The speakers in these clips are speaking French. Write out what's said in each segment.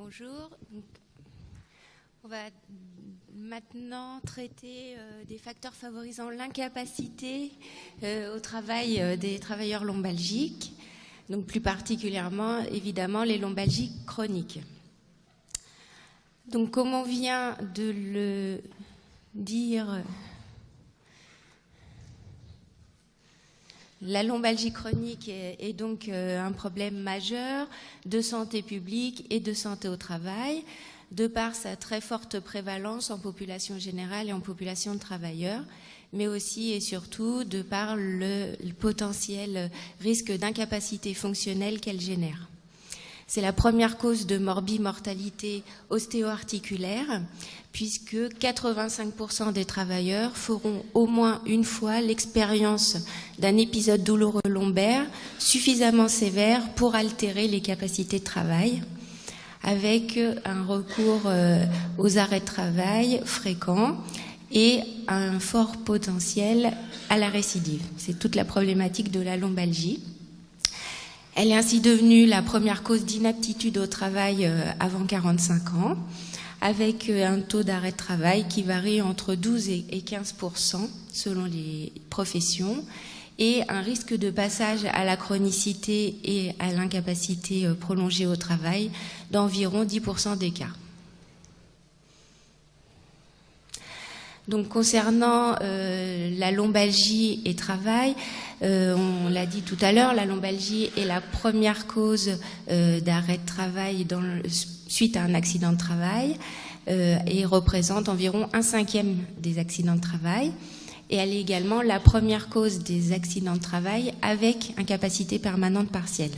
Bonjour. On va maintenant traiter des facteurs favorisant l'incapacité au travail des travailleurs lombalgiques, donc plus particulièrement évidemment les lombalgiques chroniques. Donc comme on vient de le dire, la lombalgie chronique est donc un problème majeur de santé publique et de santé au travail, de par sa très forte prévalence en population générale et en population de travailleurs, mais aussi et surtout de par le potentiel risque d'incapacité fonctionnelle qu'elle génère. C'est la première cause de morbimortalité ostéo-articulaire, puisque 85% des travailleurs feront au moins une fois l'expérience d'un épisode douloureux lombaire suffisamment sévère pour altérer les capacités de travail, avec un recours aux arrêts de travail fréquents et un fort potentiel à la récidive. C'est toute la problématique de la lombalgie. Elle est ainsi devenue la première cause d'inaptitude au travail avant 45 ans, avec un taux d'arrêt de travail qui varie entre 12 et 15% selon les professions, et un risque de passage à la chronicité et à l'incapacité prolongée au travail d'environ 10% des cas. Donc concernant la lombalgie et travail, on l'a dit tout à l'heure, la lombalgie est la première cause d'arrêt de travail suite à un accident de travail et représente environ 1/5 des accidents de travail. Et elle est également la première cause des accidents de travail avec incapacité permanente partielle.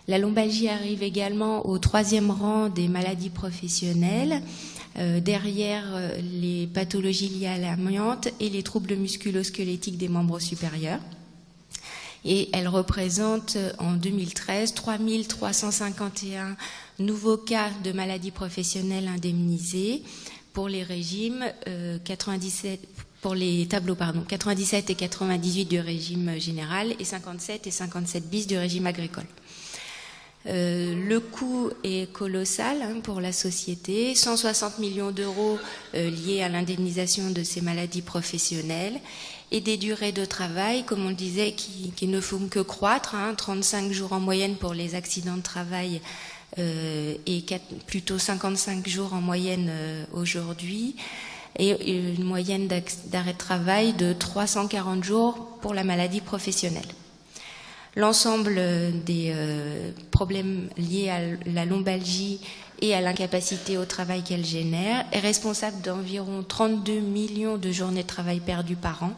La lombalgie arrive également au 3e rang des maladies professionnelles, derrière les pathologies liées à l'amiante et les troubles musculo-squelettiques des membres supérieurs. Et elle représente en 2013 3351 nouveaux cas de maladies professionnelles indemnisés pour les régimes 97 et 98 du régime général et 57 et 57 bis du régime agricole. Le coût est colossal pour la société, 160 millions d'euros liés à l'indemnisation de ces maladies professionnelles et des durées de travail, comme on le disait, qui ne font que croître, 35 jours en moyenne pour les accidents de travail et plutôt 55 jours en moyenne aujourd'hui, et une moyenne d'arrêt de travail de 340 jours pour la maladie professionnelle. L'ensemble des problèmes liés à la lombalgie et à l'incapacité au travail qu'elle génère est responsable d'environ 32 millions de journées de travail perdues par an,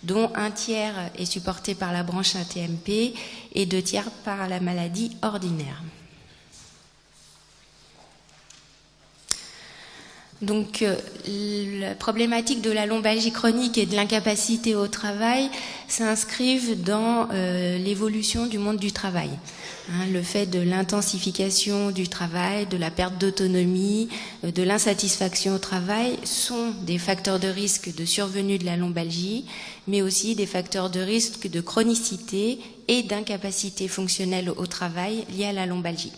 dont un tiers est supporté par la branche AT-MP et 2 tiers par la maladie ordinaire. Donc, la problématique de la lombalgie chronique et de l'incapacité au travail s'inscrivent dans l'évolution du monde du travail. Le fait de l'intensification du travail, de la perte d'autonomie, de l'insatisfaction au travail sont des facteurs de risque de survenue de la lombalgie, mais aussi des facteurs de risque de chronicité et d'incapacité fonctionnelle au travail liés à la lombalgie.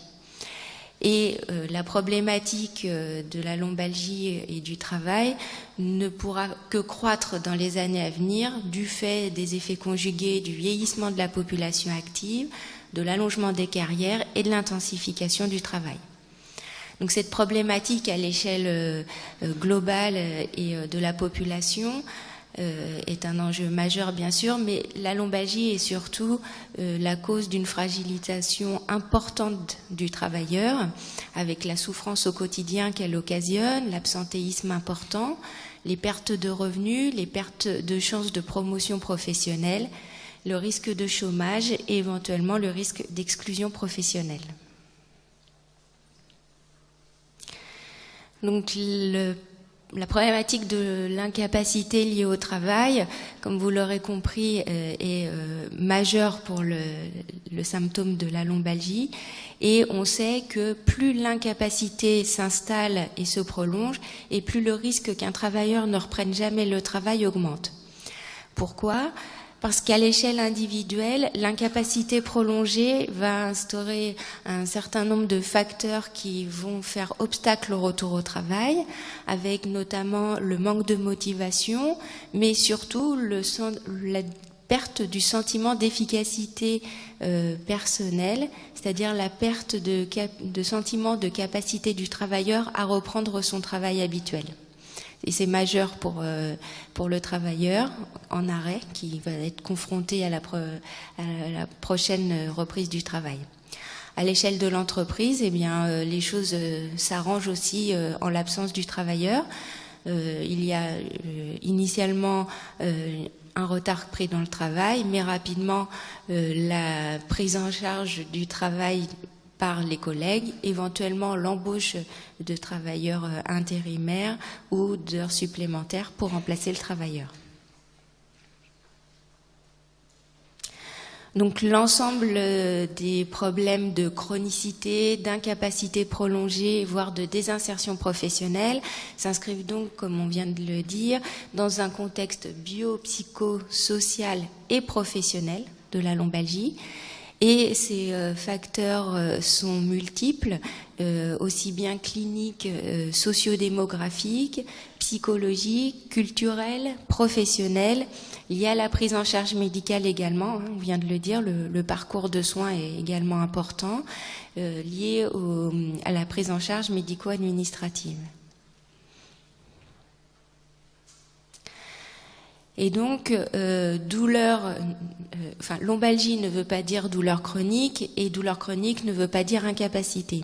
Et la problématique de la lombalgie et du travail ne pourra que croître dans les années à venir du fait des effets conjugués du vieillissement de la population active, de l'allongement des carrières et de l'intensification du travail. Donc cette problématique à l'échelle globale et de la population est un enjeu majeur bien sûr, mais la lombalgie est surtout la cause d'une fragilisation importante du travailleur, avec la souffrance au quotidien qu'elle occasionne, l'absentéisme important, les pertes de revenus, les pertes de chances de promotion professionnelle, le risque de chômage et éventuellement le risque d'exclusion professionnelle. Donc la problématique de l'incapacité liée au travail, comme vous l'aurez compris, est majeure pour le symptôme de la lombalgie. Et on sait que plus l'incapacité s'installe et se prolonge, et plus le risque qu'un travailleur ne reprenne jamais le travail augmente. Pourquoi ? Parce qu'à l'échelle individuelle, l'incapacité prolongée va instaurer un certain nombre de facteurs qui vont faire obstacle au retour au travail, avec notamment le manque de motivation, mais surtout la perte du sentiment d'efficacité personnelle, c'est-à-dire la perte de sentiment de capacité du travailleur à reprendre son travail habituel. Et c'est majeur pour le travailleur en arrêt qui va être confronté à la prochaine reprise du travail. À l'échelle de l'entreprise, eh bien, les choses s'arrangent aussi en l'absence du travailleur. Il y a initialement un retard pris dans le travail, mais rapidement la prise en charge du travail par les collègues, éventuellement l'embauche de travailleurs intérimaires ou d'heures supplémentaires pour remplacer le travailleur. Donc l'ensemble des problèmes de chronicité, d'incapacité prolongée, voire de désinsertion professionnelle s'inscrivent donc, comme on vient de le dire, dans un contexte bio-psycho-social et professionnel de la lombalgie. Et ces facteurs sont multiples, aussi bien cliniques, sociodémographiques, psychologiques, culturels, professionnels, liés à la prise en charge médicale également, on vient de le dire, le parcours de soins est également important, lié à la prise en charge médico-administrative. Et donc, lombalgie ne veut pas dire douleur chronique, et douleur chronique ne veut pas dire incapacité.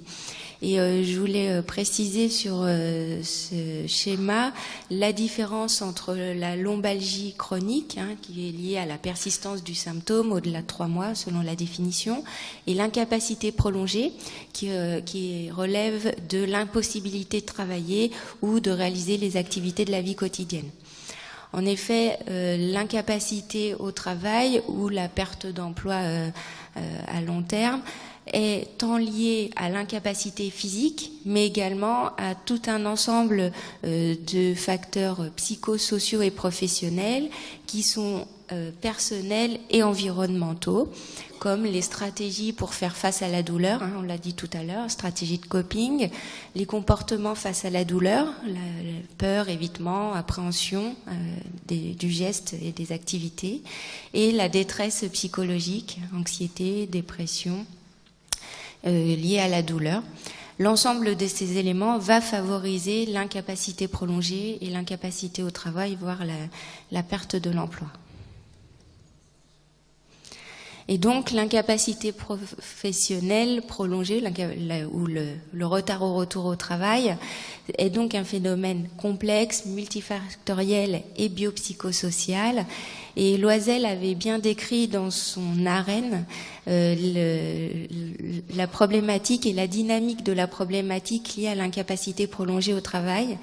Et je voulais préciser sur ce schéma la différence entre la lombalgie chronique, qui est liée à la persistance du symptôme au-delà de 3 mois, selon la définition, et l'incapacité prolongée, qui relève de l'impossibilité de travailler ou de réaliser les activités de la vie quotidienne. En effet, l'incapacité au travail ou la perte d'emploi à long terme est tant liée à l'incapacité physique, mais également à tout un ensemble de facteurs psychosociaux et professionnels qui sont personnels et environnementaux, comme les stratégies pour faire face à la douleur, on l'a dit tout à l'heure, stratégie de coping, les comportements face à la douleur, la peur, évitement, appréhension du geste et des activités, et la détresse psychologique, anxiété, dépression, liée à la douleur. L'ensemble de ces éléments va favoriser l'incapacité prolongée et l'incapacité au travail, voire la perte de l'emploi. Et donc l'incapacité professionnelle prolongée ou le retard au retour au travail est donc un phénomène complexe, multifactoriel et biopsychosocial. Et Loisel avait bien décrit dans son arène la problématique et la dynamique de la problématique liée à l'incapacité prolongée au travail.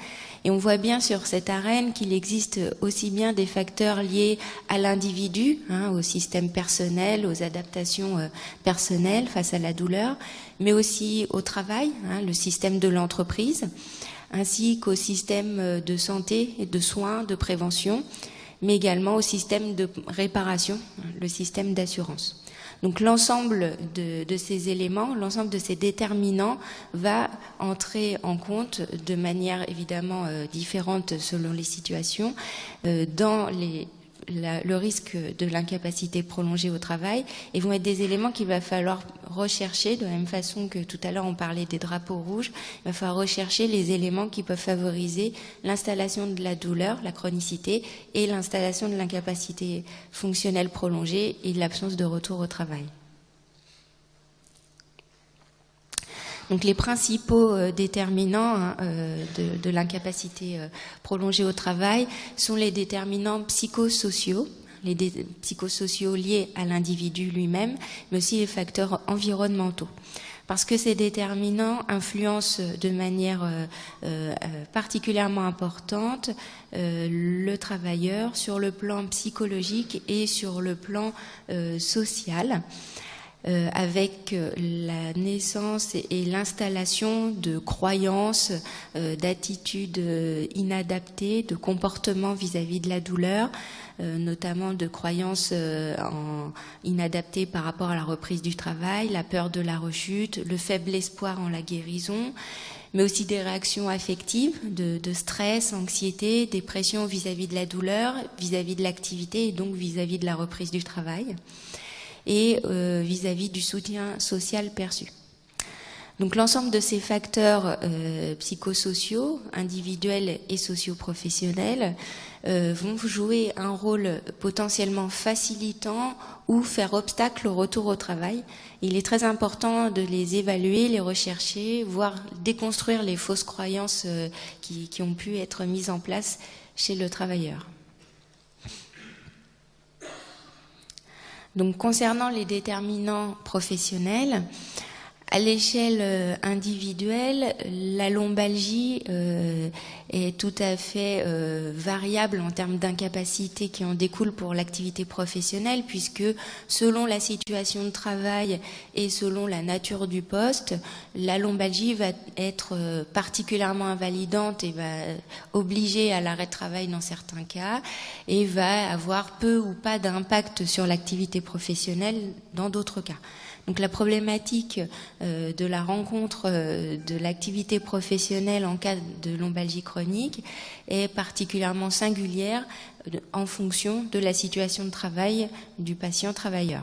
Et on voit bien sur cette arène qu'il existe aussi bien des facteurs liés à l'individu, au système personnel, aux adaptations personnelles face à la douleur, mais aussi au travail, le système de l'entreprise, ainsi qu'au système de santé et de soins, de prévention, mais également au système de réparation, le système d'assurance. Donc l'ensemble de ces éléments, l'ensemble de ces déterminants va entrer en compte de manière évidemment différente selon les situations dans le risque de l'incapacité prolongée au travail, et vont être des éléments qu'il va falloir rechercher, de la même façon que tout à l'heure on parlait des drapeaux rouges, il va falloir rechercher les éléments qui peuvent favoriser l'installation de la douleur, la chronicité, et l'installation de l'incapacité fonctionnelle prolongée et de l'absence de retour au travail. Donc les principaux déterminants de l'incapacité prolongée au travail sont les déterminants psychosociaux, psychosociaux liés à l'individu lui-même, mais aussi les facteurs environnementaux. Parce que ces déterminants influencent de manière particulièrement importante le travailleur sur le plan psychologique et sur le plan social. avec la naissance et l'installation de croyances, d'attitudes inadaptées, de comportements vis-à-vis de la douleur, notamment de croyances inadaptées par rapport à la reprise du travail, la peur de la rechute, le faible espoir en la guérison, mais aussi des réactions affectives de stress, anxiété, dépression vis-à-vis de la douleur, vis-à-vis de l'activité et donc vis-à-vis de la reprise du travail, et vis-à-vis du soutien social perçu. Donc l'ensemble de ces facteurs psychosociaux, individuels et socio-professionnels vont jouer un rôle potentiellement facilitant ou faire obstacle au retour au travail. Il est très important de les évaluer, les rechercher, voire déconstruire les fausses croyances qui ont pu être mises en place chez le travailleur. Donc concernant les déterminants professionnels, à l'échelle individuelle, la lombalgie est tout à fait variable en termes d'incapacité qui en découle pour l'activité professionnelle, puisque selon la situation de travail et selon la nature du poste, la lombalgie va être particulièrement invalidante et va obliger à l'arrêt de travail dans certains cas, et va avoir peu ou pas d'impact sur l'activité professionnelle dans d'autres cas. Donc la problématique de la rencontre de l'activité professionnelle en cas de lombalgie chronique est particulièrement singulière en fonction de la situation de travail du patient travailleur.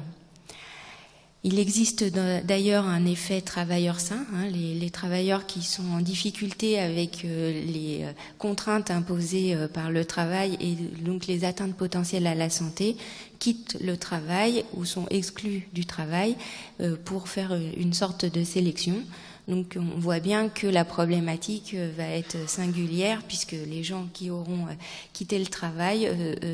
Il existe d'ailleurs un effet travailleur sain, les travailleurs qui sont en difficulté avec les contraintes imposées par le travail et donc les atteintes potentielles à la santé quittent le travail ou sont exclus du travail pour faire une sorte de sélection. Donc on voit bien que la problématique va être singulière, puisque les gens qui auront quitté le travail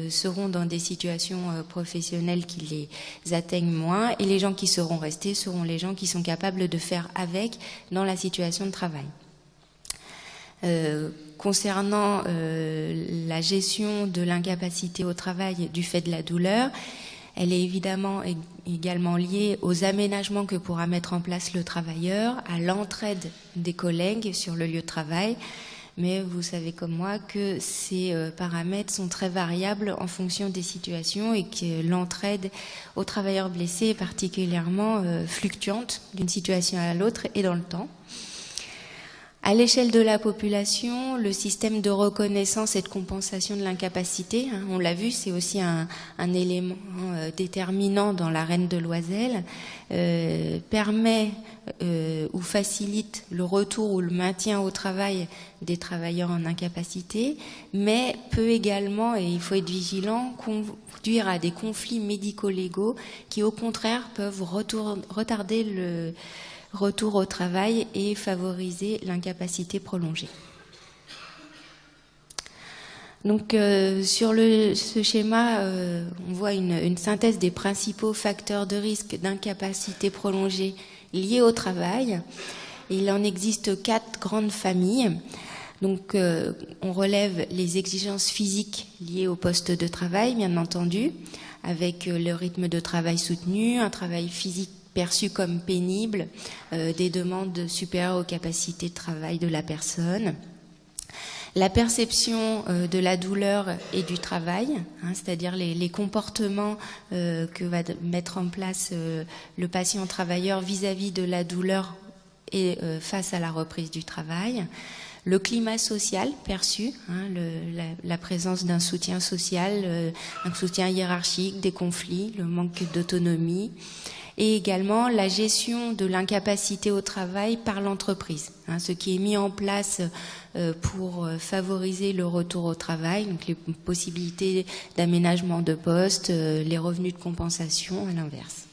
seront dans des situations professionnelles qui les atteignent moins, et les gens qui seront restés seront les gens qui sont capables de faire avec dans la situation de travail. Concernant la gestion de l'incapacité au travail du fait de la douleur, elle est évidemment également liée aux aménagements que pourra mettre en place le travailleur, à l'entraide des collègues sur le lieu de travail. Mais vous savez comme moi que ces paramètres sont très variables en fonction des situations et que l'entraide aux travailleurs blessés est particulièrement fluctuante d'une situation à l'autre et dans le temps. À l'échelle de la population, le système de reconnaissance et de compensation de l'incapacité, on l'a vu, c'est aussi un élément déterminant dans la reine de Loisel, permet ou facilite le retour ou le maintien au travail des travailleurs en incapacité, mais peut également, et il faut être vigilant, conduire à des conflits médico-légaux qui au contraire peuvent retarder le retour au travail et favoriser l'incapacité prolongée. Donc sur ce schéma, on voit une synthèse des principaux facteurs de risque d'incapacité prolongée liés au travail. Il en existe 4 grandes familles. Donc on relève les exigences physiques liées au poste de travail, bien entendu, avec le rythme de travail soutenu, un travail physique perçu comme pénible, des demandes supérieures aux capacités de travail de la personne. La perception de la douleur et du travail, c'est-à-dire les comportements que va mettre en place le patient travailleur vis-à-vis de la douleur et face à la reprise du travail. Le climat social perçu, la présence d'un soutien social, un soutien hiérarchique, des conflits, le manque d'autonomie, et également la gestion de l'incapacité au travail par l'entreprise, ce qui est mis en place pour favoriser le retour au travail, donc les possibilités d'aménagement de poste, les revenus de compensation à l'inverse.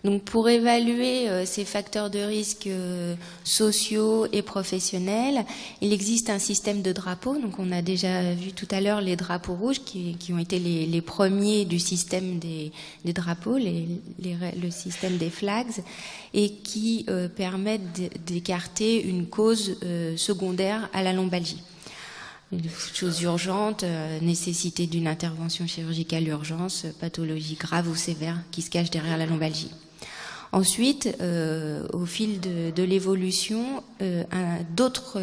Donc pour évaluer ces facteurs de risque sociaux et professionnels, il existe un système de drapeaux. Donc on a déjà vu tout à l'heure les drapeaux rouges qui ont été les premiers du système des drapeaux, le système des flags, et qui permettent d'écarter une cause secondaire à la lombalgie. choses urgentes, nécessité d'une intervention chirurgicale urgence, pathologie grave ou sévère qui se cache derrière la lombalgie. Ensuite, au fil de l'évolution, d'autres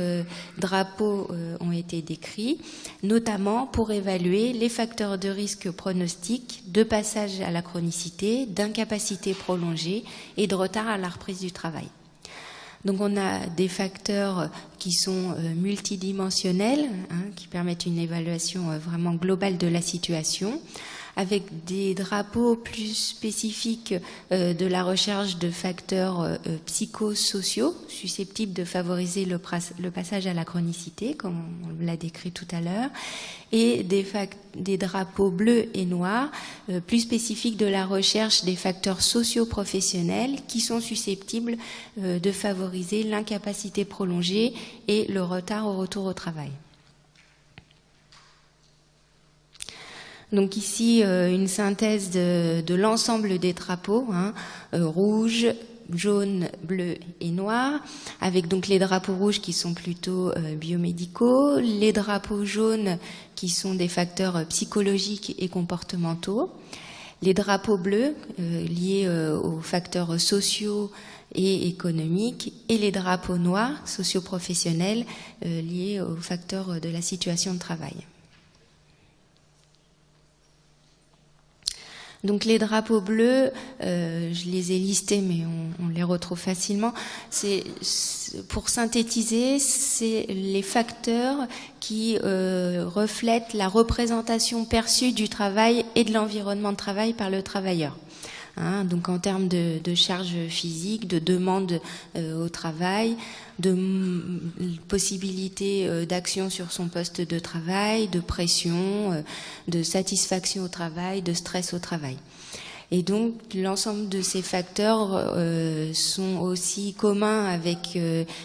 drapeaux ont été décrits, notamment pour évaluer les facteurs de risque pronostic, de passage à la chronicité, d'incapacité prolongée et de retard à la reprise du travail. Donc on a des facteurs qui sont multidimensionnels, qui permettent une évaluation vraiment globale de la situation, avec des drapeaux plus spécifiques de la recherche de facteurs psychosociaux susceptibles de favoriser le passage à la chronicité, comme on l'a décrit tout à l'heure, et des drapeaux bleus et noirs plus spécifiques de la recherche des facteurs socio-professionnels qui sont susceptibles de favoriser l'incapacité prolongée et le retard au retour au travail. Donc ici, une synthèse de l'ensemble des drapeaux, rouge, jaune, bleu et noir, avec donc les drapeaux rouges qui sont plutôt biomédicaux, les drapeaux jaunes qui sont des facteurs psychologiques et comportementaux, les drapeaux bleus liés aux facteurs sociaux et économiques, et les drapeaux noirs socio-professionnels liés aux facteurs de la situation de travail. Donc les drapeaux bleus, je les ai listés, mais on les retrouve facilement. Pour synthétiser, c'est les facteurs qui reflètent la représentation perçue du travail et de l'environnement de travail par le travailleur. Donc en termes de charge physique, de demande au travail, de possibilité d'action sur son poste de travail, de pression, de satisfaction au travail, de stress au travail. Et donc l'ensemble de ces facteurs sont aussi communs avec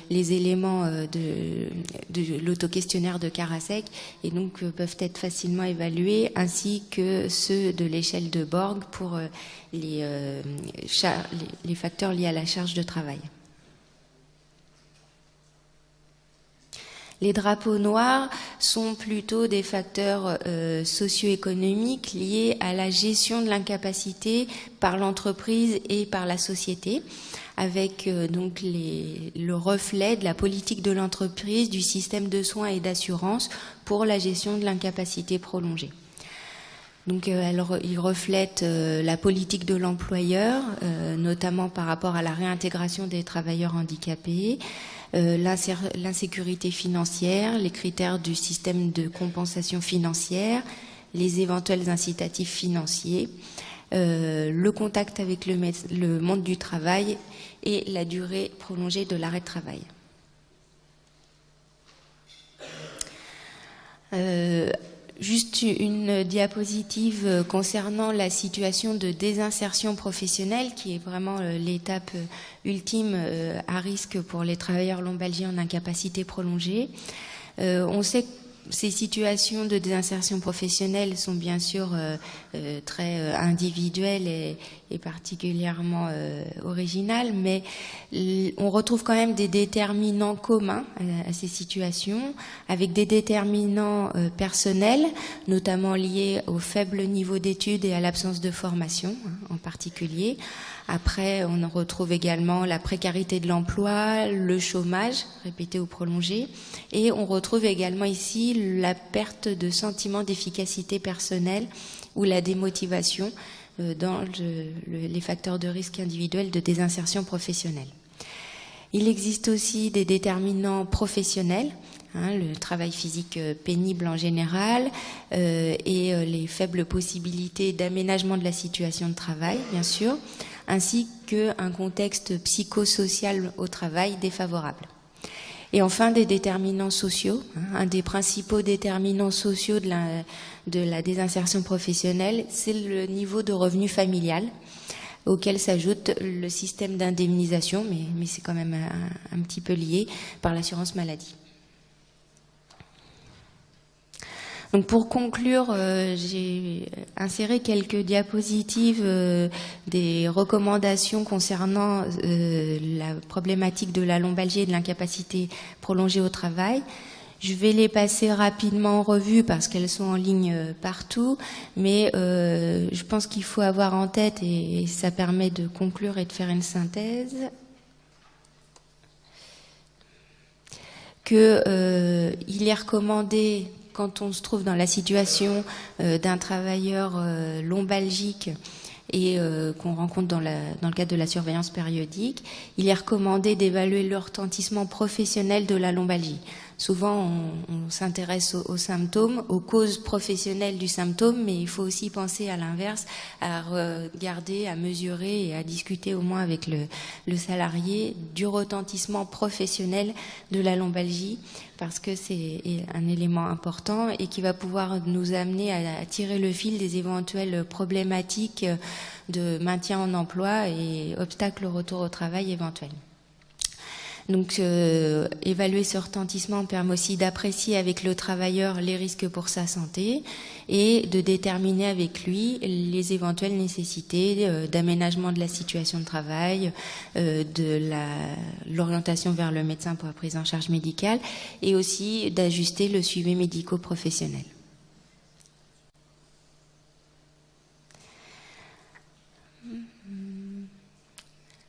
les éléments de l'auto-questionnaire de Karasek et donc peuvent être facilement évalués, ainsi que ceux de l'échelle de Borg pour les facteurs liés à la charge de travail. Les drapeaux noirs sont plutôt des facteurs socio-économiques liés à la gestion de l'incapacité par l'entreprise et par la société, avec donc le reflet de la politique de l'entreprise, du système de soins et d'assurance pour la gestion de l'incapacité prolongée. Donc, il reflète la politique de l'employeur, notamment par rapport à la réintégration des travailleurs handicapés, l'insécurité financière, les critères du système de compensation financière, les éventuels incitatifs financiers, le contact avec le monde du travail et la durée prolongée de l'arrêt de travail. Juste une diapositive concernant la situation de désinsertion professionnelle, qui est vraiment l'étape ultime à risque pour les travailleurs lombalgiens en incapacité prolongée. On sait que ces situations de désinsertion professionnelle sont bien sûr très individuelles et particulièrement originales, mais on retrouve quand même des déterminants communs à ces situations, avec des déterminants personnels, notamment liés au faible niveau d'études et à l'absence de formation en particulier. Après, on retrouve également la précarité de l'emploi, le chômage, répété ou prolongé, et on retrouve également ici la perte de sentiment d'efficacité personnelle ou la démotivation dans les facteurs de risque individuels de désinsertion professionnelle. Il existe aussi des déterminants professionnels, le travail physique pénible en général et les faibles possibilités d'aménagement de la situation de travail, bien sûr, ainsi qu'un contexte psychosocial au travail défavorable. Et enfin, des déterminants sociaux. Un des principaux déterminants sociaux de la désinsertion professionnelle, c'est le niveau de revenu familial, auquel s'ajoute le système d'indemnisation, mais c'est quand même un petit peu lié, par l'assurance maladie. Donc pour conclure, j'ai inséré quelques diapositives des recommandations concernant la problématique de la lombalgie et de l'incapacité prolongée au travail. Je vais les passer rapidement en revue parce qu'elles sont en ligne partout, mais je pense qu'il faut avoir en tête, et ça permet de conclure et de faire une synthèse, qu'il est recommandé, quand on se trouve dans la situation d'un travailleur lombalgique et qu'on rencontre dans le cadre de la surveillance périodique, il est recommandé d'évaluer le retentissement professionnel de la lombalgie. Souvent, on s'intéresse aux symptômes, aux causes professionnelles du symptôme, mais il faut aussi penser à l'inverse, à regarder, à mesurer et à discuter au moins avec le salarié du retentissement professionnel de la lombalgie, parce que c'est un élément important et qui va pouvoir nous amener à tirer le fil des éventuelles problématiques de maintien en emploi et obstacles au retour au travail éventuels. Donc, évaluer ce retentissement permet aussi d'apprécier avec le travailleur les risques pour sa santé et de déterminer avec lui les éventuelles nécessités d'aménagement de la situation de travail, de l'orientation vers le médecin pour la prise en charge médicale et aussi d'ajuster le suivi médico-professionnel.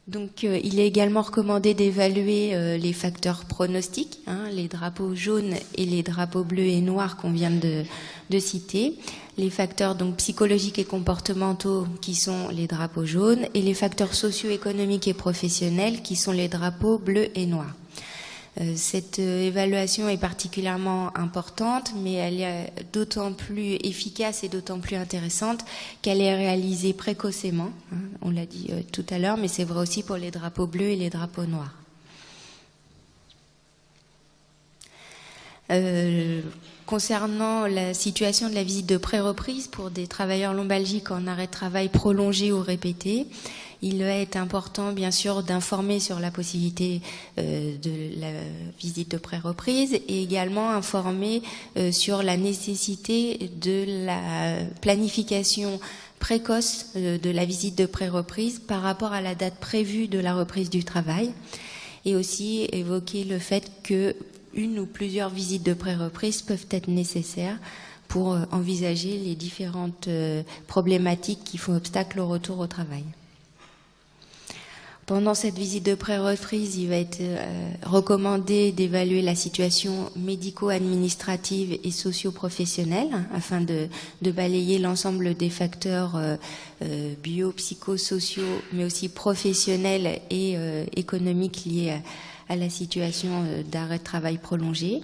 Donc, il est également recommandé d'évaluer les facteurs pronostiques, les drapeaux jaunes et les drapeaux bleus et noirs qu'on vient de citer, les facteurs donc psychologiques et comportementaux qui sont les drapeaux jaunes et les facteurs socio-économiques et professionnels qui sont les drapeaux bleus et noirs. Cette évaluation est particulièrement importante, mais elle est d'autant plus efficace et d'autant plus intéressante qu'elle est réalisée précocement. On l'a dit tout à l'heure, mais c'est vrai aussi pour les drapeaux bleus et les drapeaux noirs. Concernant la situation de la visite de pré-reprise pour des travailleurs lombalgiques en arrêt de travail prolongé ou répété, il est important, bien sûr, d'informer sur la possibilité de la visite de pré-reprise et également informer sur la nécessité de la planification précoce de la visite de pré-reprise par rapport à la date prévue de la reprise du travail et aussi évoquer le fait que une ou plusieurs visites de pré-reprise peuvent être nécessaires pour envisager les différentes problématiques qui font obstacle au retour au travail. Pendant cette visite de pré-reprise, il va être recommandé d'évaluer la situation médico-administrative et socio-professionnelle afin de balayer l'ensemble des facteurs bio-psychosociaux, mais aussi professionnels et économiques liés à la situation d'arrêt de travail prolongé,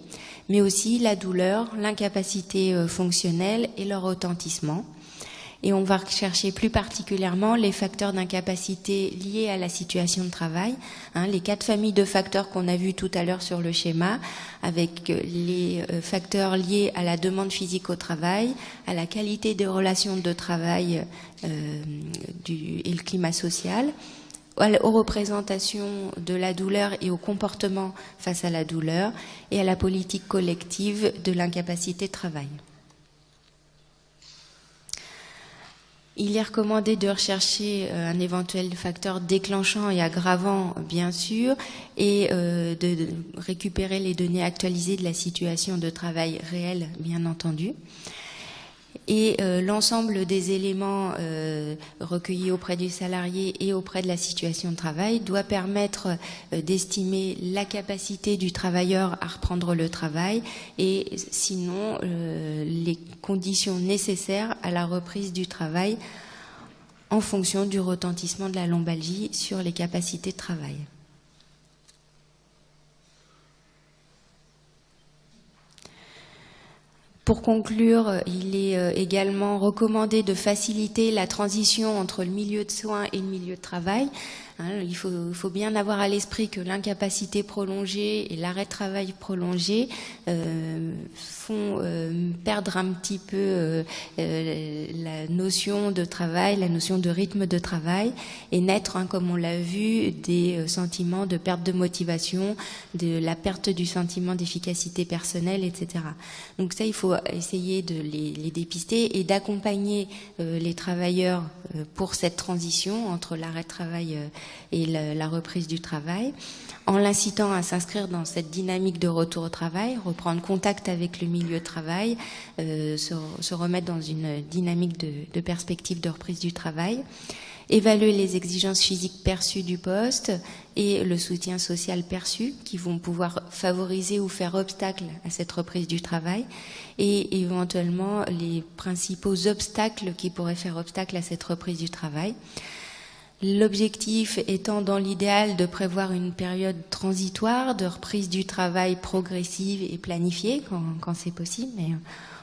mais aussi la douleur, l'incapacité fonctionnelle et leur retentissement. Et on va rechercher plus particulièrement les facteurs d'incapacité liés à la situation de travail, les 4 familles de facteurs qu'on a vus tout à l'heure sur le schéma, avec les facteurs liés à la demande physique au travail, à la qualité des relations de travail et le climat social, aux représentations de la douleur et au comportement face à la douleur, et à la politique collective de l'incapacité de travail. Il est recommandé de rechercher un éventuel facteur déclenchant et aggravant, bien sûr, et de récupérer les données actualisées de la situation de travail réelle, bien entendu. Et l'ensemble des éléments recueillis auprès du salarié et auprès de la situation de travail doit permettre d'estimer la capacité du travailleur à reprendre le travail et sinon les conditions nécessaires à la reprise du travail en fonction du retentissement de la lombalgie sur les capacités de travail. Pour conclure, il est également recommandé de faciliter la transition entre le milieu de soins et le milieu de travail. Il faut bien avoir à l'esprit que l'incapacité prolongée et l'arrêt de travail prolongé font perdre un petit peu la notion de travail, la notion de rythme de travail et naître, comme on l'a vu, des sentiments de perte de motivation, de la perte du sentiment d'efficacité personnelle, etc. Donc ça, il faut essayer de les dépister et d'accompagner les travailleurs pour cette transition entre l'arrêt de travail et la reprise du travail, en l'incitant à s'inscrire dans cette dynamique de retour au travail, reprendre contact avec le milieu de travail, se remettre dans une dynamique de perspective de reprise du travail, évaluer les exigences physiques perçues du poste et le soutien social perçu qui vont pouvoir favoriser ou faire obstacle à cette reprise du travail, et éventuellement les principaux obstacles qui pourraient faire obstacle à cette reprise du travail. L'objectif étant dans l'idéal de prévoir une période transitoire de reprise du travail progressive et planifiée quand c'est possible, mais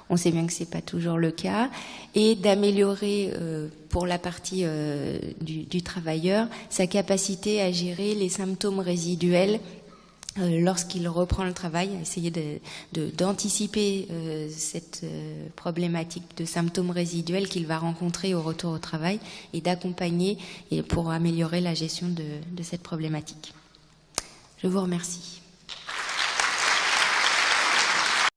on sait bien que c'est pas toujours le cas, et d'améliorer pour la partie du travailleur sa capacité à gérer les symptômes résiduels lorsqu'il reprend le travail, essayer d'anticiper cette problématique de symptômes résiduels qu'il va rencontrer au retour au travail et d'accompagner pour améliorer la gestion de cette problématique. Je vous remercie.